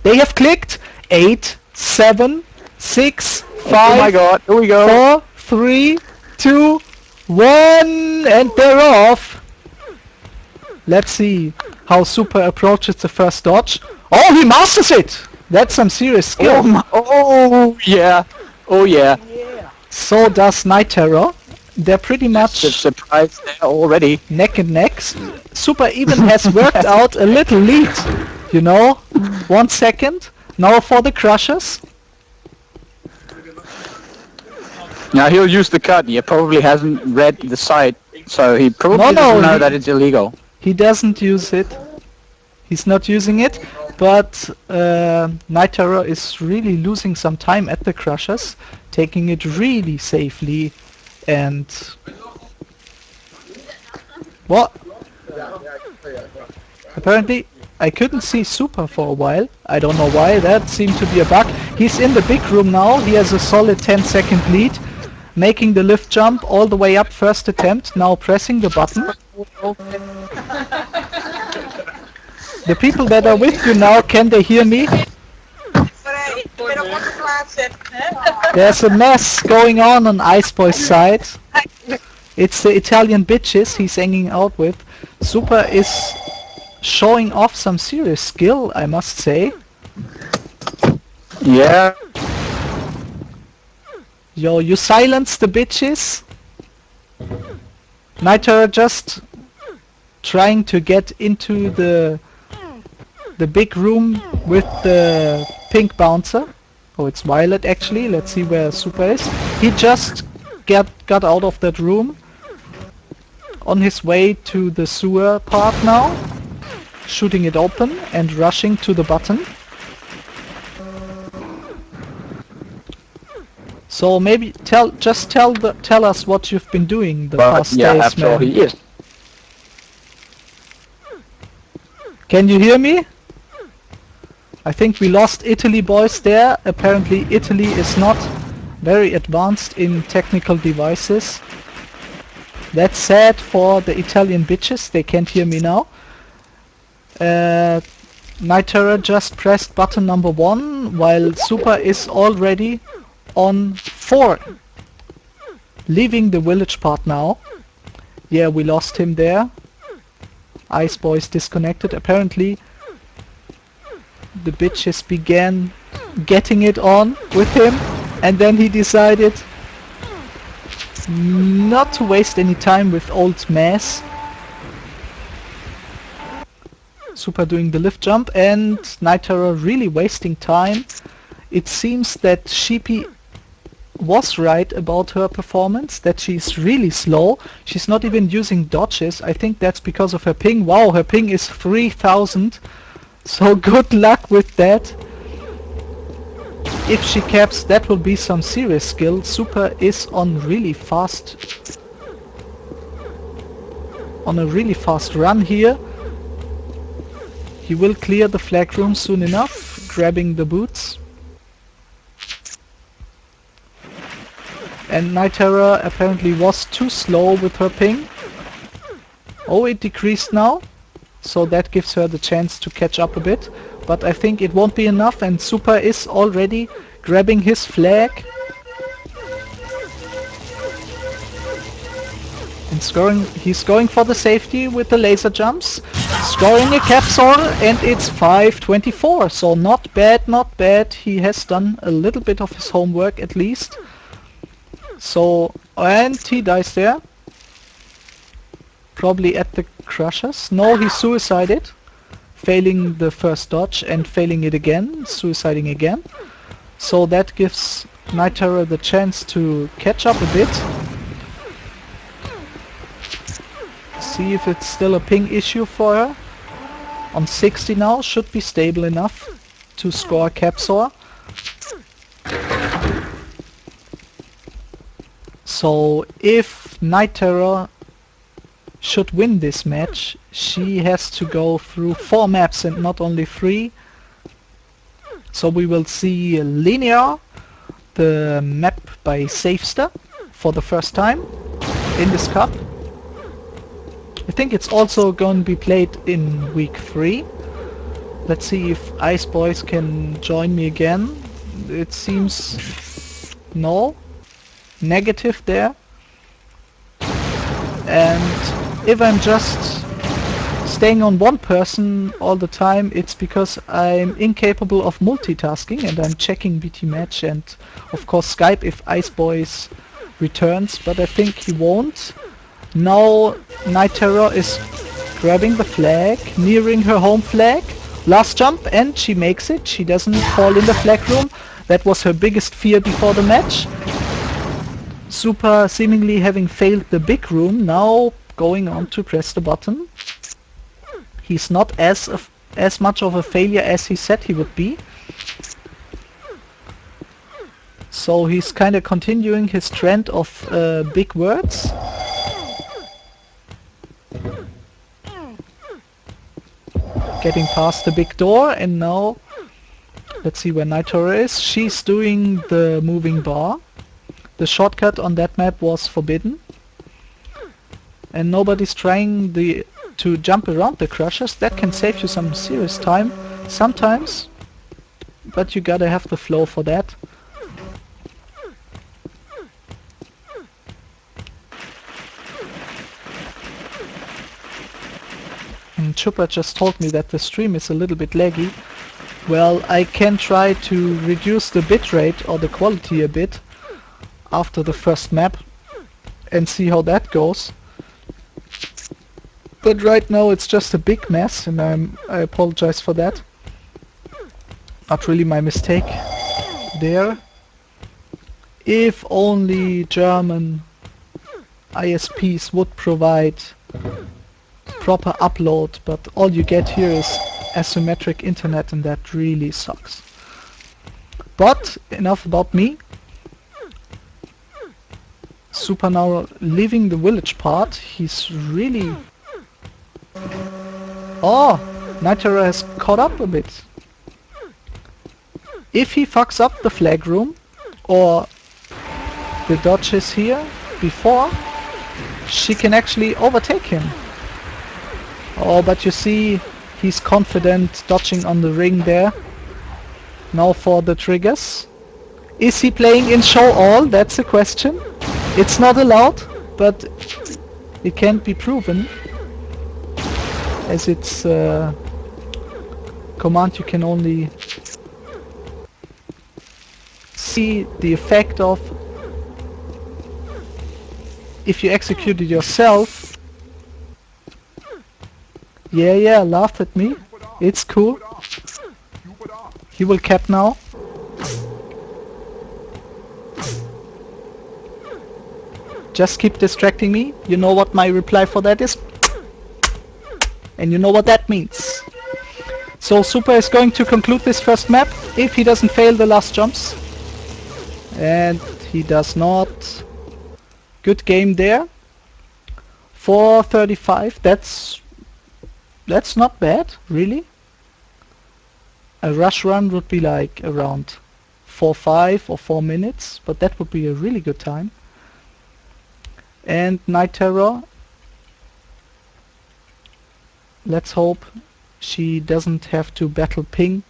They have clicked. 8, 7, 6, 5, oh my god, here we go. 4, 3, 2, 1, and they're off. Let's see how supA approaches the first dodge. Oh, he masters it! That's some serious skill. Oh yeah, oh yeah. So does Night Terror. They're pretty much The surprise there already. neck and neck. supA even has worked out a little lead. You know, 1 second. Now for the crushers. Now he'll use the cut. He probably hasn't read the site, so he probably doesn't know that it's illegal. He doesn't use it. He's not using it, but Night Terror is really losing some time at the crushers, taking it really safely, and what? Apparently I couldn't see supA for a while. I don't know why. That seemed to be a bug. He's in the big room now. He has a solid 10-second lead, making the lift jump all the way up first attempt. Now pressing the button. The people that are with you now, can they hear me? There's a mess going on Iceboy's side. It's the Italian bitches he's hanging out with. supA is showing off some serious skill, I must say. Yeah. Yo, you silence the bitches. Night Terror just trying to get into the big room with the pink bouncer. Oh, it's Violet actually. Let's see where supA is. He just got out of that room. On his way to the sewer part now. Shooting it open and rushing to the button. So maybe tell us what you've been doing the past days, after all, man. he is. Can you hear me? I think we lost Italy boys there. Apparently Italy is not very advanced in technical devices. That's sad for the Italian bitches. They can't hear me now. Night Terror just pressed button number 1 while supA is already on 4. Leaving the village part now. Yeah, we lost him there. Iceboy is disconnected. Apparently the bitches began getting it on with him, and then he decided not to waste any time with old Mass. supA doing the lift jump and Night Terror really wasting time. It seems that Sheepy was right about her performance, that she's really slow. She's not even using dodges. I think that's because of her ping. Wow, her ping is 3000. So good luck with that. If she caps, that will be some serious skill. supA is on a really fast run here. He will clear the flag room soon enough, grabbing the boots. And Night Terror apparently was too slow with her ping. Oh, it decreased now, so that gives her the chance to catch up a bit. But I think it won't be enough, and supA is already grabbing his flag. And scoring, he's going for the safety with the laser jumps. Scoring a capsule, and it's 5:24, so not bad, not bad. He has done a little bit of his homework at least. So, and he dies there. Probably at the crushers. No, he suicided. Failing the first dodge and failing it again. Suiciding again. So that gives Night Terror the chance to catch up a bit. See if it's still a ping issue for her. On 60 now, should be stable enough to score Capsor. So if Night Terror should win this match, she has to go through 4 maps and not only 3. So we will see Linear, the map by Safester, for the first time in this cup. I think it's also going to be played in week 3. Let's see if Ice Boys can join me again. It seems... no. Negative there. And if I'm just staying on one person all the time, it's because I'm incapable of multitasking and I'm checking BT match and of course Skype if Ice Boys returns, but I think he won't. Now Night Terror is grabbing the flag, nearing her home flag. Last jump and she makes it. She doesn't fall in the flag room. That was her biggest fear before the match. supA seemingly having failed the big room, now going on to press the button. He's not as much of a failure as he said he would be. So he's kind of continuing his trend of big words. Getting past the big door, and now let's see where Night Terror is. She's doing the moving bar. The shortcut on that map was forbidden. And nobody's trying to jump around the crushers. That can save you some serious time sometimes, but you gotta have the flow for that. And supA just told me that the stream is a little bit laggy. Well, I can try to reduce the bitrate or the quality a bit after the first map and see how that goes. But right now it's just a big mess, and I apologize for that. Not really my mistake there. If only German ISPs would provide proper upload, but all you get here is asymmetric internet, and that really sucks. But enough about me. supA now leaving the village part. He's really... oh! Night Terror has caught up a bit. If he fucks up the flag room, or the dodges here before, she can actually overtake him. Oh, but you see, he's confident dodging on the ring there. Now for the triggers. Is he playing in show all? That's the question. It's not allowed, but it can't be proven, as it's command you can only see the effect of if you execute it yourself. Yeah, laughed at me. It's cool. He will cap now. Just keep distracting me. You know what my reply for that is? And you know what that means. So supA is going to conclude this first map if he doesn't fail the last jumps. And he does not. Good game there. 4:35. That's not bad, really. A rush run would be like around 4:05 or 4 minutes, but that would be a really good time. And Night Terror, let's hope she doesn't have to battle ping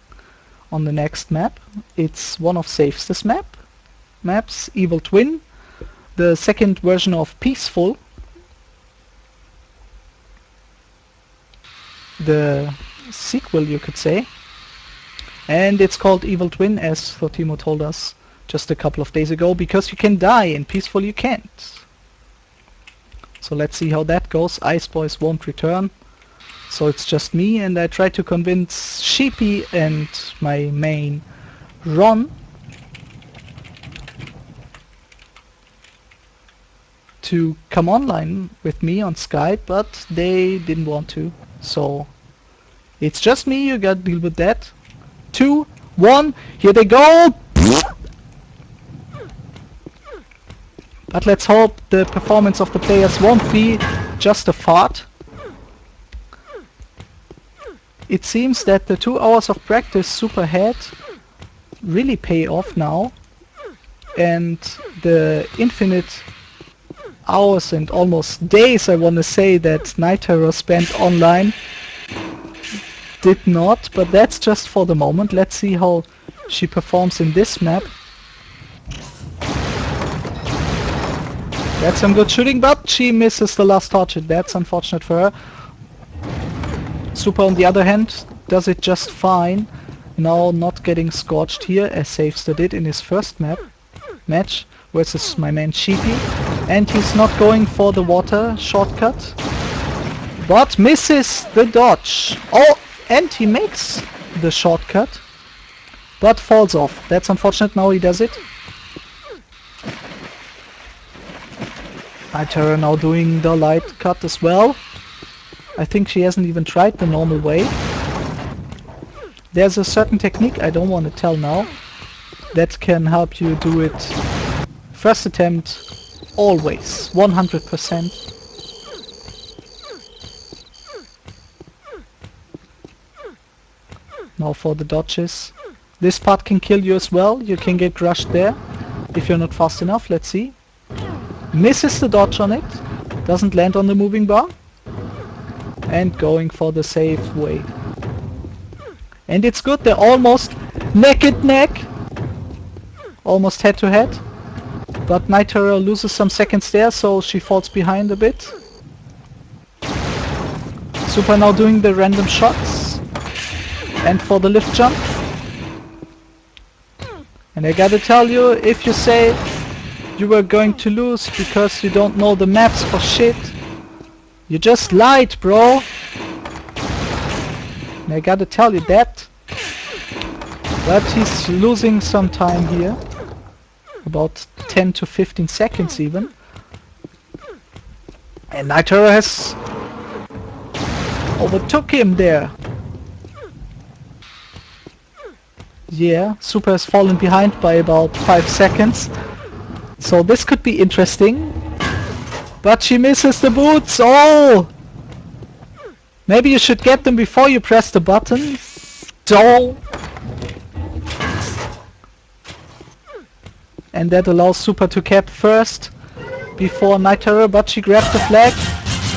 on the next map. It's one of Safe's maps, Evil Twin, the second version of Peaceful. The sequel, you could say. And it's called Evil Twin, as Thortimo told us just a couple of days ago, because you can die, in Peaceful you can't. So let's see how that goes. Ice Boys won't return. So it's just me, and I try to convince Sheepy and my main Ron to come online with me on Skype, but they didn't want to. So it's just me, you gotta deal with that. 2, 1, here they go! But let's hope the performance of the players won't be just a fart. It seems that the 2 hours of practice supA had really pay off now, and the infinite hours and almost days, I wanna say, that Night Terror spent online did not, but that's just for the moment. Let's see how she performs in this map. That's some good shooting, but she misses the last target. That's unfortunate for her. supA, on the other hand, does it just fine. Now not getting scorched here, as SyphilisCB did in his first match versus my man Sheepy. And he's not going for the water shortcut, but misses the dodge. Oh, and he makes the shortcut, but falls off. That's unfortunate. Now he does it. Commentator now doing the light cut as well. I think she hasn't even tried the normal way. There's a certain technique, I don't want to tell now, that can help you do it first attempt always, 100%. Now for the dodges. This part can kill you as well, you can get crushed there if you're not fast enough. Let's see. Misses the dodge on it, doesn't land on the moving bar, and going for the safe way. And it's good, they're almost neck and neck, almost head to head, but Commentator loses some seconds there, so she falls behind a bit. supA now doing the random shots, and for the lift jump. And I gotta tell you, if you say you were going to lose because you don't know the maps for shit, you just lied, bro. And I gotta tell you that. But he's losing some time here. About 10 to 15 seconds even. And Commentator has overtook him there. Yeah, supA has fallen behind by about 5 seconds. So this could be interesting. But she misses the boots. Oh! Maybe you should get them before you press the button. So. And that allows supA to cap first before Commentator, but she grabbed the flag.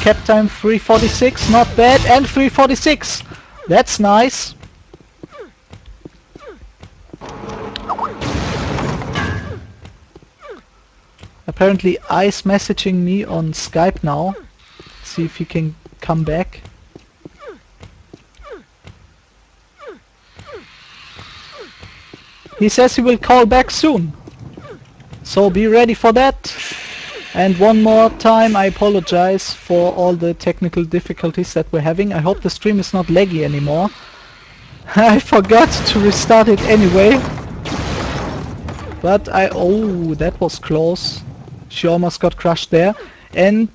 Cap time 3:46, not bad, and 3:46. That's nice. Apparently Ice messaging me on Skype now. See if he can come back. He says he will call back soon. So be ready for that. And one more time, I apologize for all the technical difficulties that we're having. I hope the stream is not laggy anymore. I forgot to restart it anyway. But oh, that was close. She almost got crushed there. And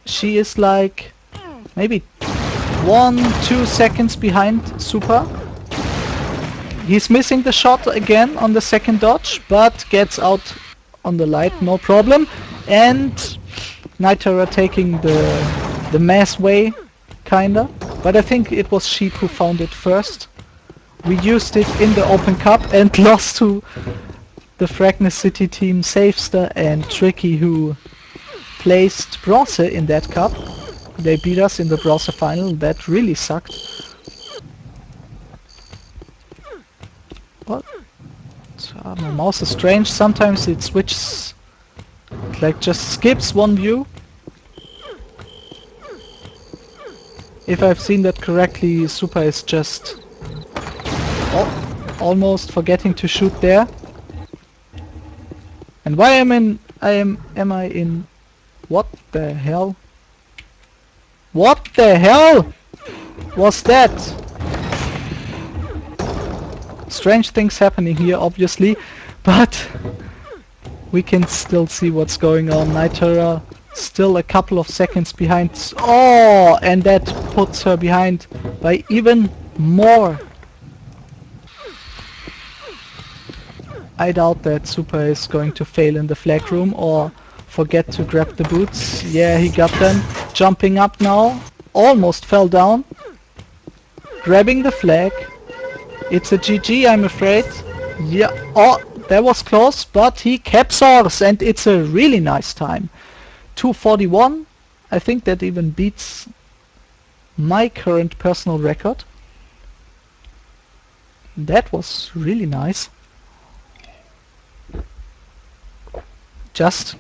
she is like maybe 1-2 seconds behind supA. He's missing the shot again on the second dodge, but gets out on the light, no problem. And Commentator taking the mass way, kinda. But I think it was Sheep who found it first. We used it in the Open Cup and lost to the Fragnus City team, SyphilisCB and Tricky, who placed bronze in that cup. They beat us in the bronze final. That really sucked. What? My mouse is strange. Sometimes it switches, like just skips one view. If I've seen that correctly, supA is just almost forgetting to shoot there. And why am I in? What the hell? What the hell was that? Strange things happening here, obviously, but we can still see what's going on. Commentator still a couple of seconds behind. Oh, and that puts her behind by even more. I doubt that supA is going to fail in the flag room or forget to grab the boots. Yeah, he got them. Jumping up now. Almost fell down. Grabbing the flag. It's a GG, I'm afraid. Yeah, oh, that was close, but he capsors, and it's a really nice time. 2:41. I think that even beats my current personal record. That was really nice. Just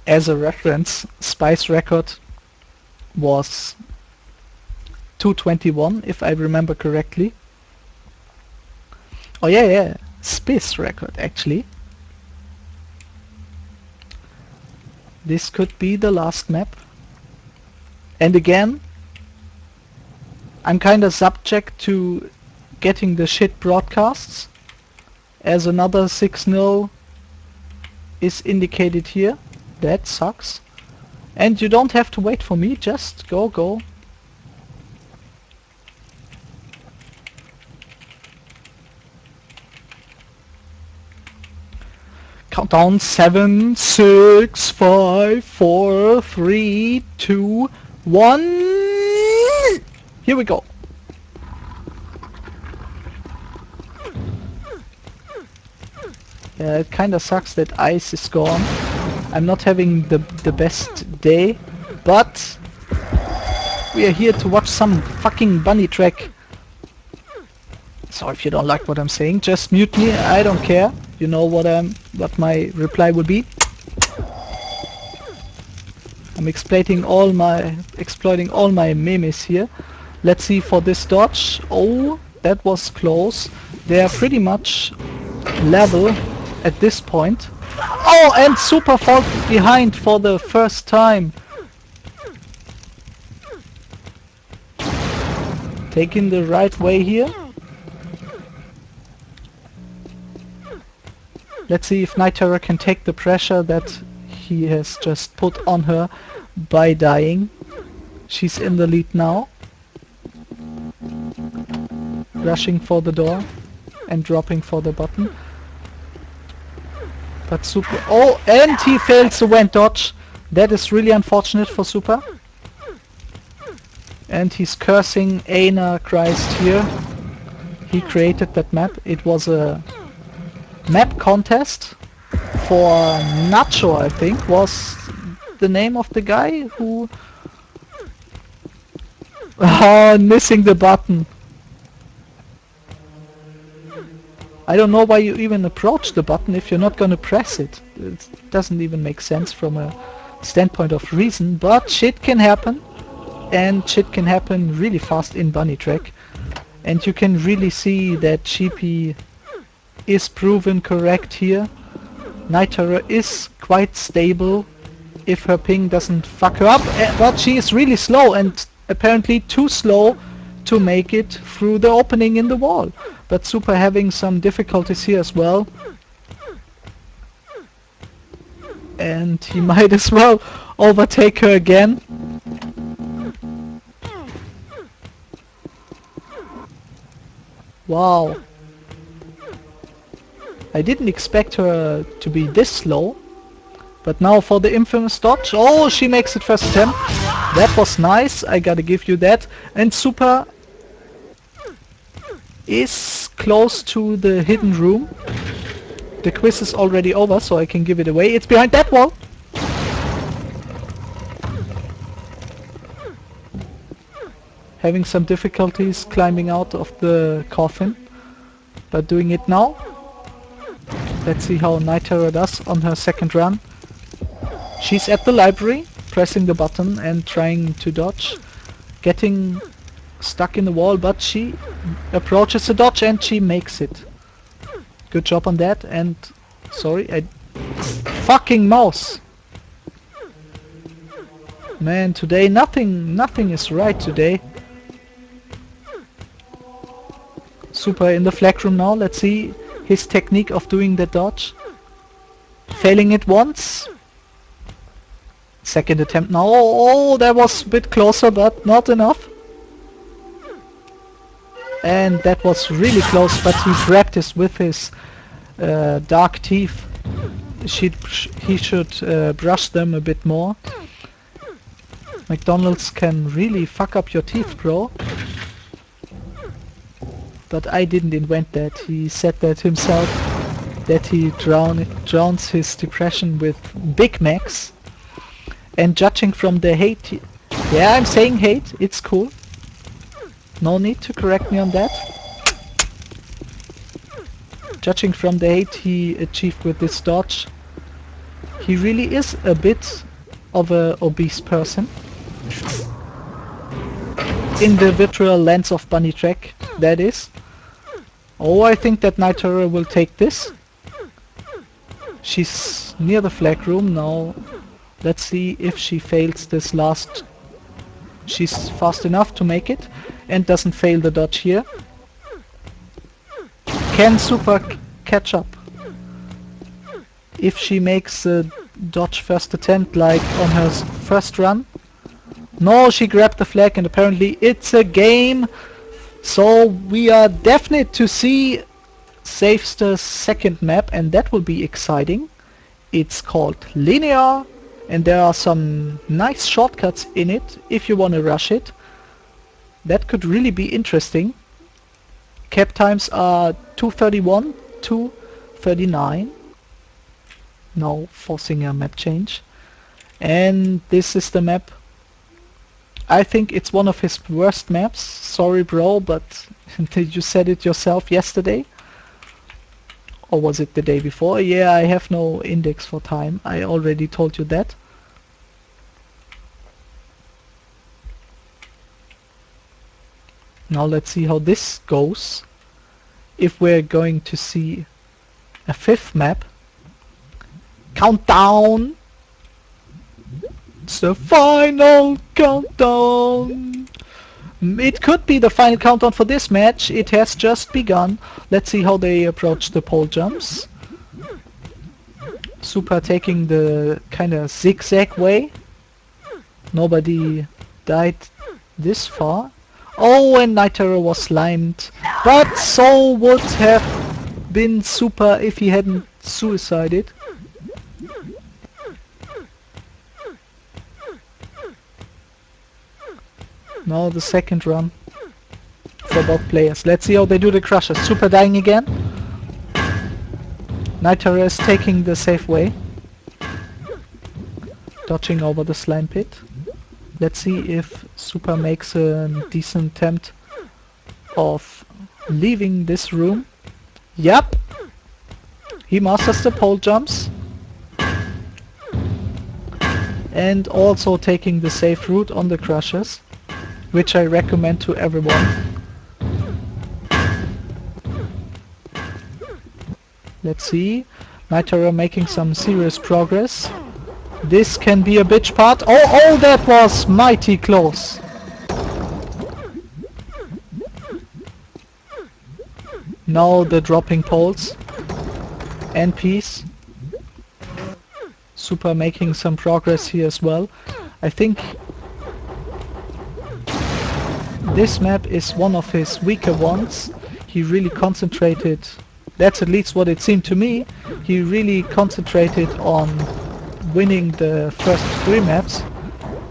as a reference, Spy's record was 221, if I remember correctly. Oh yeah, Spy's record actually. This could be the last map. And again, I'm kinda subject to getting the shit broadcasts, as another 6-0 is indicated here. That sucks. And you don't have to wait for me, just go. Countdown 7, 6, 5, 4, 3, 2, 1. Here we go. Yeah, it kinda sucks that ice is gone. I'm not having the best day, but we are here to watch some fucking bunny track. So if you don't like what I'm saying, just mute me. I don't care. You know what my reply would be. I'm exploiting all my memes here. Let's see for this dodge. Oh, that was close. They are pretty much level at this point. Oh, and supA fall behind for the first time. Taking the right way here. Let's see if Night Terror can take the pressure that he has just put on her by dying. She's in the lead now. Rushing for the door and dropping for the button. But supA... Oh, and he fails the went dodge. That is really unfortunate for supA. And he's cursing Ana Christ here. He created that map. It was a map contest for Nacho, I think, was the name of the guy who... Oh, missing the button. I don't know why you even approach the button if you're not gonna press it. It doesn't even make sense from a standpoint of reason, but shit can happen. And shit can happen really fast in Bunny Track. And you can really see that Sheepy is proven correct here. Night Terror is quite stable if her ping doesn't fuck her up, but she is really slow and apparently too slow to make it through the opening in the wall. But supA having some difficulties here as well. And he might as well overtake her again. Wow. I didn't expect her to be this slow. But now for the infamous dodge. Oh, she makes it first attempt. That was nice, I gotta give you that. And supA is close to the hidden room. The quiz is already over, so I can give it away. It's behind that wall. Having some difficulties climbing out of the coffin, but doing it now. Let's see how Night Terror does on her second run. She's at the library, pressing the button and trying to dodge. Getting stuck in the wall, but she approaches the dodge and she makes it. Good job on that. And sorry, fucking mouse. Man, today nothing is right today. supA in the flag room now. Let's see his technique of doing the dodge. Failing it once. Second attempt now. Oh, that was a bit closer, but not enough. And that was really close, but he practiced with his dark teeth. He should brush them a bit more. McDonald's can really fuck up your teeth, bro. But I didn't invent that. He said that himself, that he drowns his depression with Big Macs. And judging from the hate... Yeah, I'm saying hate, it's cool. No need to correct me on that. Judging from the hate he achieved with this dodge, he really is a bit of a obese person. In the virtual lens of Bunny Track, that is. Oh, I think that Nitara will take this. She's near the flag room now. Let's see if she fails this last. She's fast enough to make it and doesn't fail the dodge here. Can supA catch up? If she makes a dodge first attempt like on her first run. No, she grabbed the flag and apparently it's a game. So we are definite to see Safester's second map, and that will be exciting. It's called Linear and there are some nice shortcuts in it if you want to rush it. That could really be interesting. Cap times are 2:31, 2:39. Now forcing a map change. And this is the map. I think it's one of his worst maps. Sorry bro, but you said it yourself yesterday. Or was it the day before? Yeah, I have no index for time. I already told you that. Now let's see how this goes. If we're going to see a fifth map. Countdown! It's the final countdown! It could be the final countdown for this match. It has just begun. Let's see how they approach the pole jumps. supA taking the kinda zigzag way. Nobody died this far. Oh, and Nitara was slimed. But so would have been supA if he hadn't suicided. Now the second run for both players. Let's see how they do the crushes. supA dying again. Nitara is taking the safe way. Dodging over the slime pit. Let's see if supA makes a decent attempt of leaving this room. Yep! He masters the pole jumps. And also taking the safe route on the crushes, which I recommend to everyone. Let's see. Nitara making some serious progress. This can be a bitch part. Oh, that was mighty close. Now the dropping poles. And peace. supA making some progress here as well. I think this map is one of his weaker ones. He really concentrated, that's at least what it seemed to me, he really concentrated on winning the first 3 maps.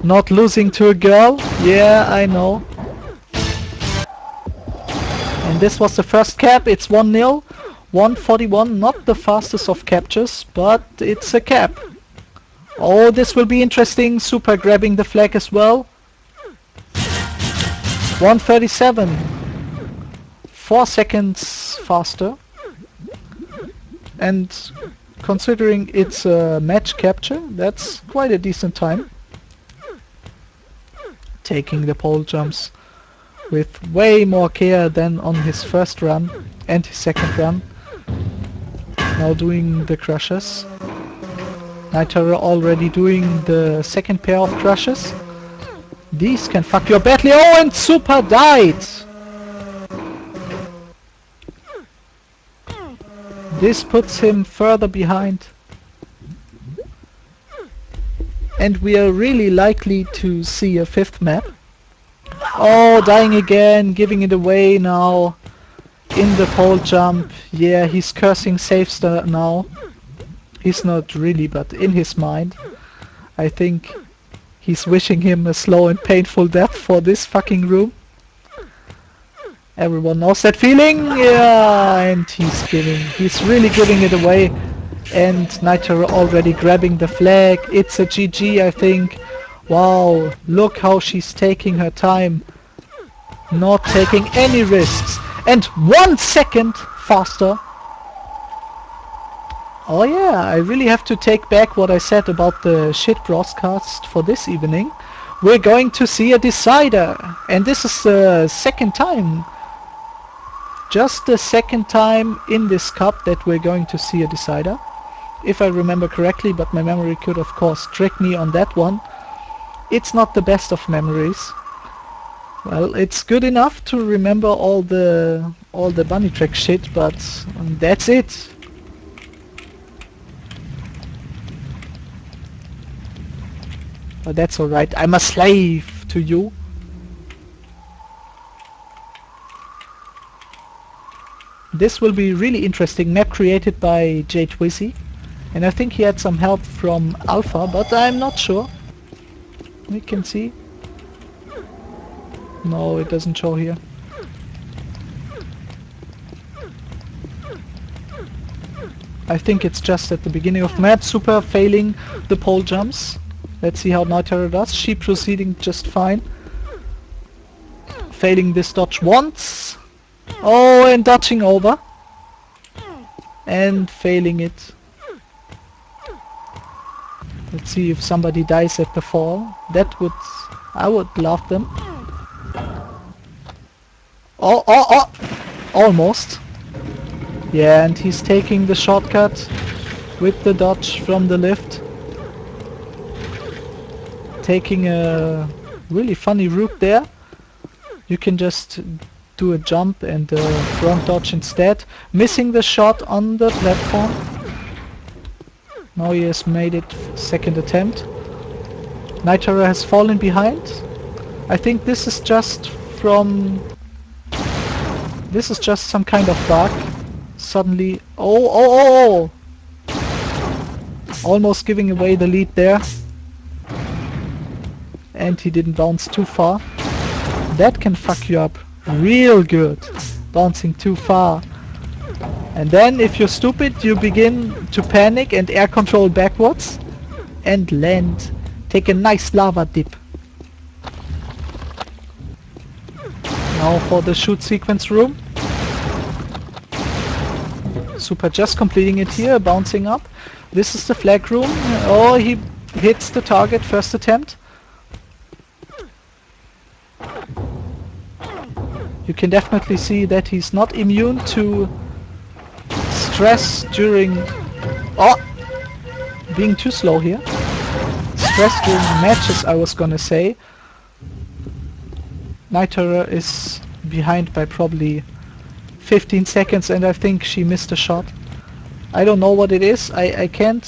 Not losing to a girl, yeah, I know. And this was the first cap, it's 1-0. 141, not the fastest of captures, but it's a cap. Oh, this will be interesting, supA grabbing the flag as well. 137, 4 seconds faster, and considering it's a match capture, that's quite a decent time. Taking the pole jumps with way more care than on his first run and his second run. Now doing the crushes. Nitara already doing the second pair of crushes. These can fuck you up badly. Oh, and supA died! This puts him further behind. And we are really likely to see a 5th map. Oh, dying again, giving it away now. In the pole jump. Yeah, he's cursing Safester now. He's not really, but in his mind. I think he's wishing him a slow and painful death for this fucking room. Everyone knows that feeling. Yeah, and he's really giving it away. And Nitara already grabbing the flag. It's a GG, I think. Wow, look how she's taking her time. Not taking any risks. And 1 second faster Oh yeah, I really have to take back what I said about the shit broadcast for this evening. We're going to see a decider, and this is the second time, just the second time in this cup that we're going to see a decider, if I remember correctly, but my memory could of course trick me on that one. It's not the best of memories. Well, it's good enough to remember all the bunny track shit, but that's it. But that's alright, I'm a slave to you. This will be really interesting. Map created by Twizzy, and I think he had some help from Alpha, but I'm not sure. We can see. No, it doesn't show here. I think it's just at the beginning of map. supA failing the pole jumps. Let's see how Nitara does. She proceeding just fine. Failing this dodge once. Oh, and dodging over. And failing it. Let's see if somebody dies at the fall. That would... I would love them. Oh! Almost. Yeah, and he's taking the shortcut with the dodge from the lift. Taking a really funny route there. You can just do a jump and a front dodge instead. Missing the shot on the platform. Now he has made it second attempt. Nitara has fallen behind. I think this is just from... This is just some kind of bug. Suddenly... Oh! Almost giving away the lead there. And he didn't bounce too far. That can fuck you up real good. Bouncing too far. And then if you're stupid you begin to panic and air control backwards. And land. Take a nice lava dip. Now for the shoot sequence room. supA just completing it here, bouncing up. This is the flag room. Oh, he hits the target first attempt. You can definitely see that he's not immune to stress during... Oh! Being too slow here. Stress during matches, I was gonna say. Nitara is behind by probably 15 seconds and I think she missed a shot. I don't know what it is. I can't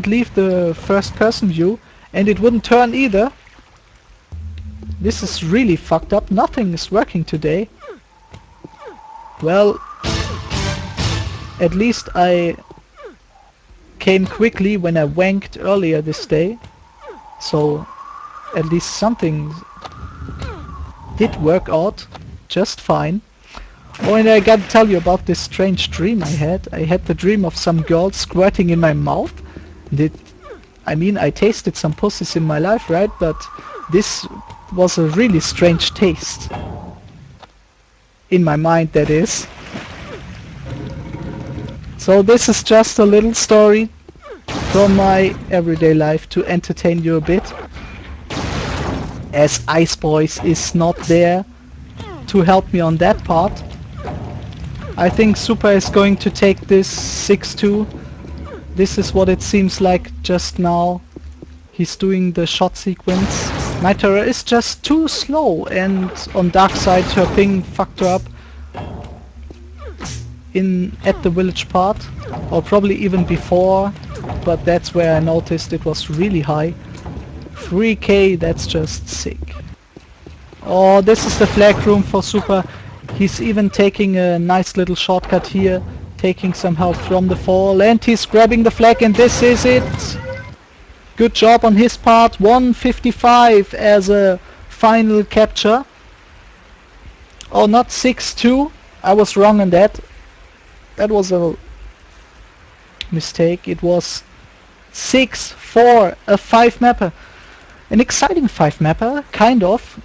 leave the first person view and it wouldn't turn either. This is really fucked up. Nothing is working today. Well, at least I came quickly when I wanked earlier this day. So at least something did work out just fine. Oh, and I gotta tell you about this strange dream I had. I had the dream of some girl squirting in my mouth. I mean, I tasted some pussies in my life, right? But this was a really strange taste. In my mind, that is. So this is just a little story from my everyday life to entertain you a bit. As Ice Boys is not there to help me on that part. I think supA is going to take this 6-2. This is what it seems like just now. He's doing the shot sequence. Nitara is just too slow and on dark side her ping fucked her up at the village part, or probably even before, but that's where I noticed it was really high. 3k, that's just sick. Oh, this is the flag room for supA. He's even taking a nice little shortcut here, taking some help from the fall, and he's grabbing the flag, and this is it. Good job on his part. 155 as a final capture. Oh, not 6-2. I was wrong on that. That was a mistake. It was 6-4, a 5-mapper. An exciting 5-mapper, kind of.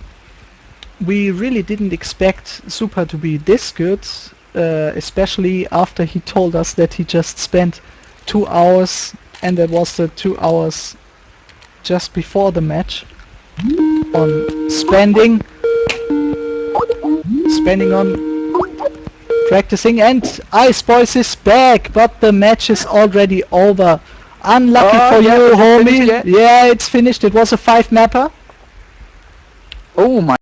We really didn't expect supA to be this good, especially after he told us that he just spent 2 hours, and that was the 2 hours just before the match on spending on practicing. And Ice Boys is back, but the match is already over. Unlucky for you, homie. Yeah, it's finished. It was a 5-mapper. Oh my